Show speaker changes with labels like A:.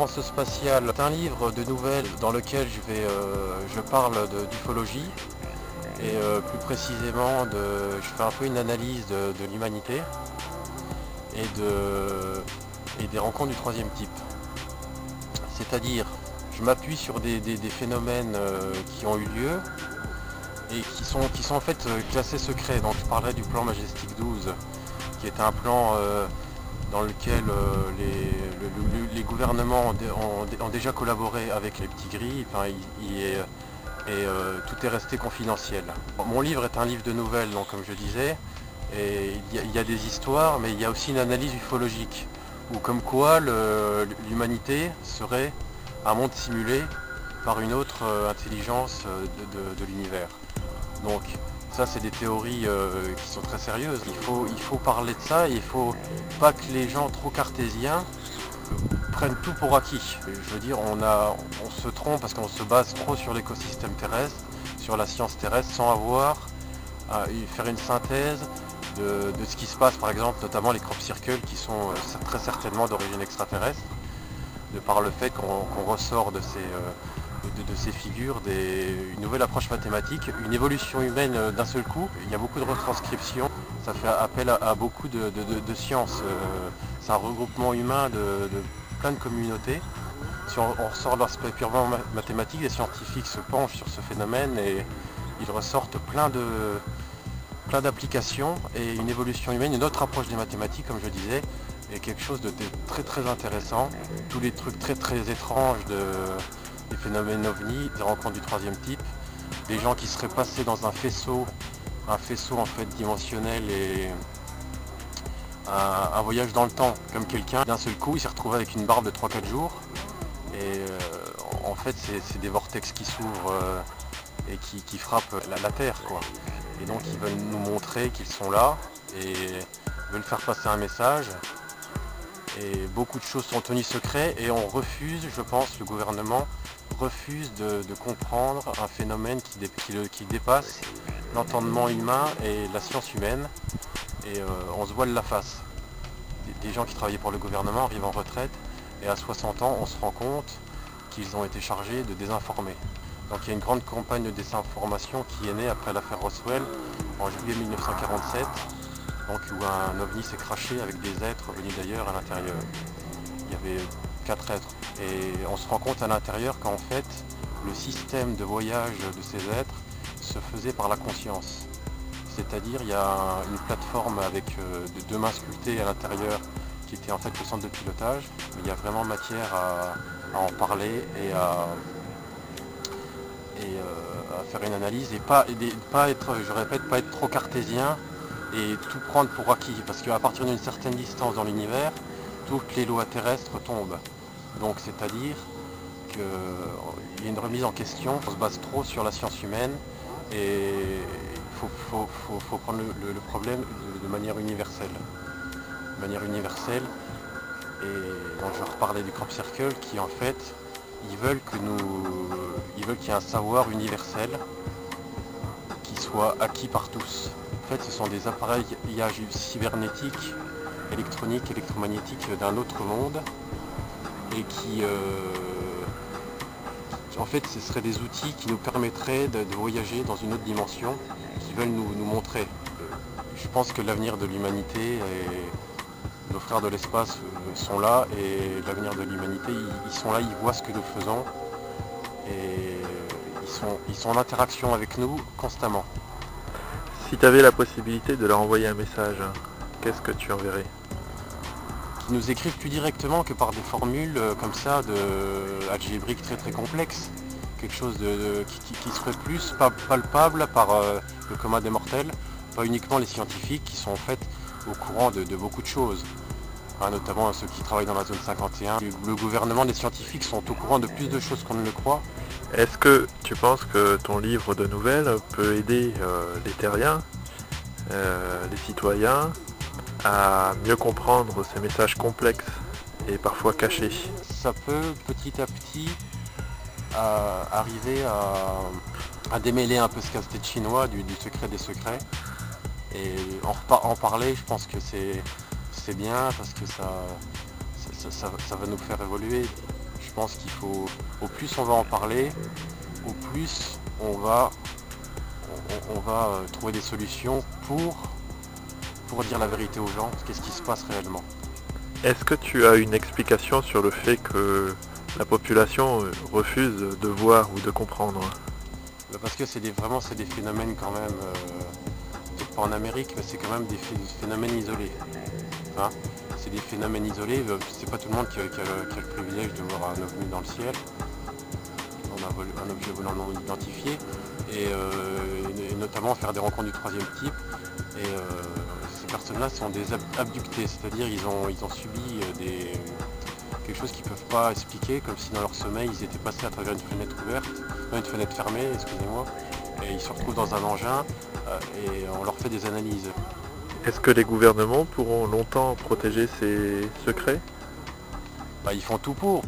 A: L'errance spatiale, c'est un livre de nouvelles dans lequel je parle d'ufologie et plus précisément je fais un peu une analyse de l'humanité et des rencontres du troisième type. C'est-à-dire, je m'appuie sur des phénomènes qui ont eu lieu et qui sont en fait classés secrets. Donc je parlerai du plan Majestic 12, qui est un plan dans lequel les gouvernements ont déjà collaboré avec les petits gris, enfin, tout est resté confidentiel. Mon livre est un livre de nouvelles, donc, comme je disais, et il y a des histoires, mais il y a aussi une analyse ufologique, où comme quoi l'humanité serait un monde simulé par une autre intelligence de l'univers. Donc ça, c'est des théories qui sont très sérieuses. Il faut parler de ça, et il ne faut pas que les gens trop cartésiens prennent tout pour acquis. Je veux dire, on se trompe parce qu'on se base trop sur l'écosystème terrestre, sur la science terrestre, sans avoir à faire une synthèse de ce qui se passe, par exemple, notamment les crop circles qui sont très certainement d'origine extraterrestre, de par le fait qu'on ressort de ces figures une nouvelle approche mathématique, une évolution humaine d'un seul coup. Il y a beaucoup de retranscriptions, ça fait appel à beaucoup de sciences. C'est un regroupement humain de plein de communautés. Si on ressort l'aspect purement mathématique, les scientifiques se penchent sur ce phénomène et ils ressortent plein d'applications et une évolution humaine, une autre approche des mathématiques, comme je disais, est quelque chose de très très intéressant. Tous les trucs très très étranges des phénomènes ovnis, des rencontres du troisième type, des gens qui seraient passés dans un faisceau en fait dimensionnel et un voyage dans le temps, comme quelqu'un, d'un seul coup il s'est retrouvé avec une barbe de 3-4 jours et en fait c'est des vortex qui s'ouvrent et qui frappent la Terre, quoi. Et donc ils veulent nous montrer qu'ils sont là et veulent faire passer un message. Et beaucoup de choses sont tenues secrètes et on refuse, je pense, le gouvernement refuse de comprendre un phénomène qui dépasse l'entendement humain et la science humaine. Et on se voile la face. Des gens qui travaillaient pour le gouvernement arrivent en retraite et à 60 ans, on se rend compte qu'ils ont été chargés de désinformer. Donc il y a une grande campagne de désinformation qui est née après l'affaire Roswell en juillet 1947, donc où un ovni s'est craché avec des êtres venus d'ailleurs à l'intérieur. Il y avait 4 êtres. Et on se rend compte à l'intérieur qu'en fait, le système de voyage de ces êtres se faisait par la conscience. C'est-à-dire il y a une plateforme avec deux mains sculptées à l'intérieur qui était en fait le centre de pilotage. Mais il y a vraiment matière à en parler et à faire une analyse et pas être, je répète, pas être trop cartésien et tout prendre pour acquis. Parce qu'à partir d'une certaine distance dans l'univers, toutes les lois terrestres tombent. Donc c'est-à-dire qu'il y a une remise en question, on se base trop sur la science humaine et il faut prendre le problème de manière universelle. Et donc je vais reparler du crop circle qui en fait, ils veulent qu'il y ait un savoir universel qui soit acquis par tous. En fait, ce sont des appareillages cybernétiques, électroniques, électromagnétiques d'un autre monde et en fait, ce seraient des outils qui nous permettraient de voyager dans une autre dimension, qui veulent nous montrer. Je pense que l'avenir de l'humanité et nos frères de l'espace sont là et l'avenir de l'humanité, ils sont là, ils voient ce que nous faisons et ils sont en interaction avec nous constamment.
B: Si tu avais la possibilité de leur envoyer un message, qu'est-ce que tu enverrais?
A: Qui nous écrivent plus directement que par des formules comme ça algébriques très très complexes. Quelque chose qui serait plus palpable par le commun des mortels, pas uniquement les scientifiques qui sont en fait au courant de beaucoup de choses. Notamment ceux qui travaillent dans la zone 51. Le gouvernement, les scientifiques sont au courant de plus de choses qu'on ne le croit.
B: Est-ce que tu penses que ton livre de nouvelles peut aider les terriens, les citoyens, à mieux comprendre ces messages complexes et parfois cachés?
A: Ça peut petit à petit arriver à démêler un peu ce casse-tête chinois du secret des secrets. Et en parler, je pense que c'est bien parce que ça va nous faire évoluer. pense qu'il faut, au plus on va en parler, au plus on va trouver des solutions pour dire la vérité aux gens, qu'est-ce qui se passe réellement.
B: Est-ce que tu as une explication sur le fait que la population refuse de voir ou de comprendre?
A: Parce que vraiment c'est des phénomènes quand même, peut-être pas en Amérique, mais c'est quand même des phénomènes isolés. Hein, c'est des phénomènes isolés, c'est pas tout le monde qui a le privilège de voir un ovni dans le ciel, un objet volant non identifié, et notamment faire des rencontres du troisième type. Et ces personnes-là sont des abductés, c'est-à-dire ils ont subi quelque chose qu'ils ne peuvent pas expliquer, comme si dans leur sommeil ils étaient passés à travers une fenêtre ouverte, une fenêtre fermée, excusez-moi, et ils se retrouvent dans un engin et on leur fait des analyses.
B: Est-ce que les gouvernements pourront longtemps protéger ces secrets?
A: Ils font tout pour.